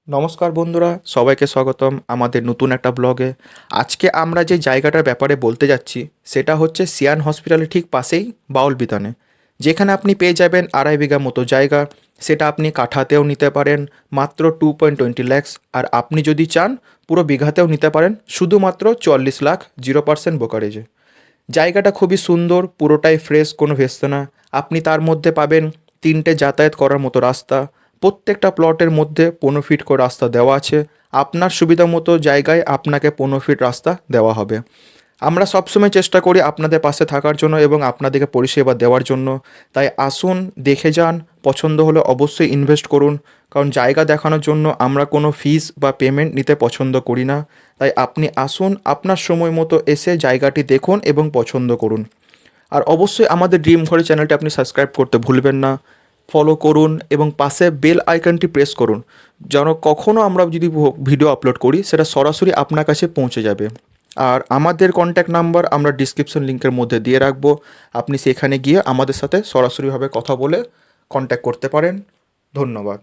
নমস্কার বন্ধুরা, সবাইকে স্বাগতম আমাদের নতুন একটা ব্লগে। আজকে আমরা যে জায়গাটার ব্যাপারে বলতে যাচ্ছি সেটা হচ্ছে সিয়ান হসপিটালের ঠিক পাশেই বাউলবিতানে, যেখানে আপনি পেয়ে যাবেন 2.5 বিঘা মতো জায়গা। সেটা আপনি কাঠাতেও নিতে পারেন মাত্র 2.20 lakhs, আর আপনি যদি চান পুরো বিঘাতেও নিতে পারেন শুধুমাত্র 40 লাখ 0% ব্রোকারেজে। জায়গাটা খুবই সুন্দর, পুরোটাই ফ্রেশ, কোনো ভেস্তে না। আপনি তার মধ্যে পাবেন 3টে যাতায়াত করার মতো রাস্তা। প্রত্যেকটা প্লটের মধ্যে 15 ফিট করে রাস্তা দেওয়া আছে। আপনার সুবিধা মতো জায়গায় আপনাকে 15 ফিট রাস্তা দেওয়া হবে। আমরা সবসময় চেষ্টা করি আপনাদের পাশে থাকার জন্য এবং আপনাদেরকে পরিষেবা দেওয়ার জন্য। তাই আসুন, দেখে যান, পছন্দ হলে অবশ্যই ইনভেস্ট করুন। কারণ জায়গা দেখানোর জন্য আমরা কোনো ফিস বা পেমেন্ট নিতে পছন্দ করি না। তাই আপনি আসুন, আপনার সময় মতো এসে জায়গাটি দেখুন এবং পছন্দ করুন। আর অবশ্যই আমাদের ড্রিম ঘরে চ্যানেলটি আপনি সাবস্ক্রাইব করতে ভুলবেন না। ফলো করুন এবং পাশে বেল আইকনটি প্রেস করুন, যেন কখনও আমরা যদি ভিডিও আপলোড করি সেটা সরাসরি আপনার কাছে পৌঁছে যাবে। আর আমাদের কন্ট্যাক্ট নাম্বার আমরা ডিসক্রিপশন লিঙ্কের মধ্যে দিয়ে রাখবো। আপনি সেখানে গিয়ে আমাদের সাথে সরাসরিভাবে কথা বলে কন্ট্যাক্ট করতে পারেন। ধন্যবাদ।